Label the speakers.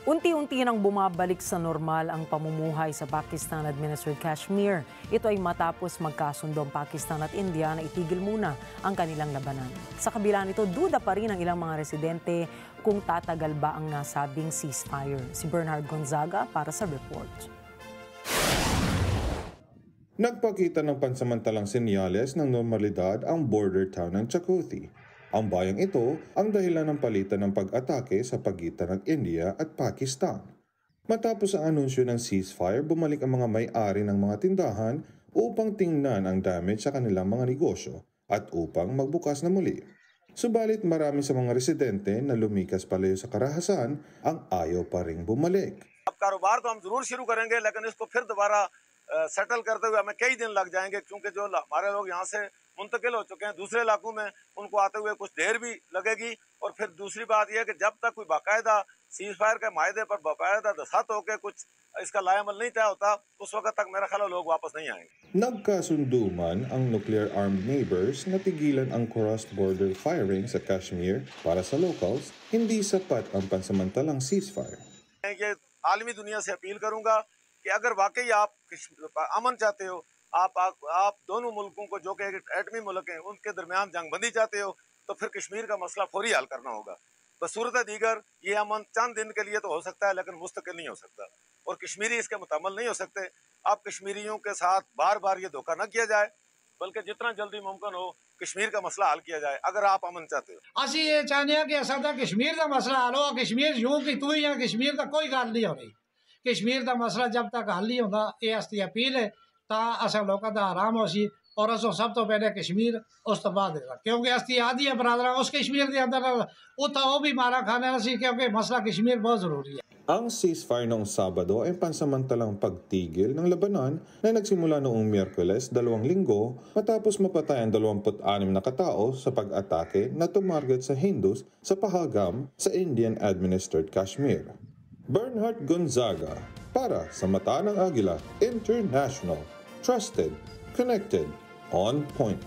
Speaker 1: Unti-unti nang bumabalik sa normal ang pamumuhay sa Pakistan-administered Kashmir. Ito ay matapos magkasundo ang Pakistan at India na itigil muna ang kanilang labanan. Sa kabila nito, duda pa rin ang ilang mga residente kung tatagal ba ang nasabing ceasefire. Si Bernard Gonzaga para sa report.
Speaker 2: Nagpakita ng pansamantalang senyales ng normalidad ang border town ng Chakothy. Ang bayang ito ang dahilan ng palitan ng pag-atake sa pagitan ng India at Pakistan. Matapos ang anunsyo ng ceasefire, bumalik ang mga may-ari ng mga tindahan upang tingnan ang damage sa kanilang mga negosyo at upang magbukas na muli. Subalit marami sa mga residente na lumikas palayo sa karahasan ang ayaw pa ring bumalik.
Speaker 3: कारोबार तो हम जरूर शुरू करेंगे लेकिन इसको फिर दोबारा सेटल करते हुए हमें कई दिन लग जाएंगे क्योंकि जो हमारे लोग यहाँ से मुंतकिल हो चुके हैं दूसरे इलाकों में उनको आते हुए कुछ देर भी लगेगी और फिर दूसरी बात यह है कि जब तक कोई बाकायदा सीज फायर के मायदे पर बाकायदा दस्तखत होकर कुछ इसका लाएमल नहीं तय होता उस वक्त तक मेरा ख्याल लोग वापस नहीं आएंगे.
Speaker 2: Nagkasundo man ang nuclear-armed neighbors na tigilan ang cross-border firing sa Kashmir para sa locals, hindi sapat ang pansamantalang ceasefire.
Speaker 3: ये आलमी दुनिया से अपील करूंगा कि अगर वाकई आप अमन चाहते हो आप दोनों मुल्कों को जो कि एटमी मुल्क हैं उनके दरमियान जंगबंदी चाहते हो तो फिर कश्मीर का मसला फौरी हल करना होगा. बसूरत दीगर ये अमन चंद दिन के लिए तो हो सकता है लेकिन मुस्तकिल नहीं हो सकता और कश्मीरी इसके मुतमल नहीं हो सकते. आप कश्मीरियों के साथ बार बार ये धोखा न किया जाए बल्कि जितना जल्दी मुमकिन हो कश्मीर का मसला हल किया जाए अगर आप अमन चाहते हो.
Speaker 4: ਅਸੀਂ ਇਹ ਚਾਹੁੰਦੇ ਹਾਂ ਕਿ ਸਾਡਾ ਕਸ਼ਮੀਰ ਦਾ ਮਸਲਾ ਹੱਲ ਹੋ. ਕਸ਼ਮੀਰ ਯੂੰ ਕਿ ਤੂੰ ਜਾਂ ਕਸ਼ਮੀਰ ਦਾ ਕੋਈ ਗੱਲ ਨਹੀਂ ਹੋ ਰਹੀ. ਕਸ਼ਮੀਰ ਦਾ ਮਸਲਾ ਜਦ ਤੱਕ ਹੱਲ ਨਹੀਂ ਹੁੰਦਾ ਇਹ ਅਸਤੀ ਅਪੀਲ ਹੈ ਤਾਂ ਅਸਾਂ ਲੋਕਾਂ ਦਾ ਆਰਾਮ ਹੋ ਸੀ ਔਰ ਅਸੋਂ ਸਭ ਤੋਂ ਪਹਿਲੇ ਕਸ਼ਮੀਰ ਉਸ ਤੋਂ ਬਾਅਦ ਕਿਉਂਕਿ ਅਸਤੀ ਆਦੀ ਬਰਾਦਰਾਂ ਉਸ ਕਸ਼ਮੀਰ ਦੇ ਅੰਦਰ ਉੱਥਾ ਉਹ ਵੀ ਮਾਰਾ ਖਾਣਾ ਸੀ ਕਿਉਂਕਿ ਮਸਲਾ ਕਸ਼ਮੀਰ ਬਹੁਤ ਜ਼ਰੂਰੀ ਹੈ.
Speaker 2: Ang ceasefire noong Sabado ay pansamantalang pagtigil ng labanan na nagsimula noong Miyerkules 2 linggo matapos mapatay ang 26 na katao sa pag-atake na tumarget sa Hindus sa Pahalgam sa Indian-administered Kashmir. Bernard Gonzaga para sa Mata ng Agila International. Trusted, connected, on point.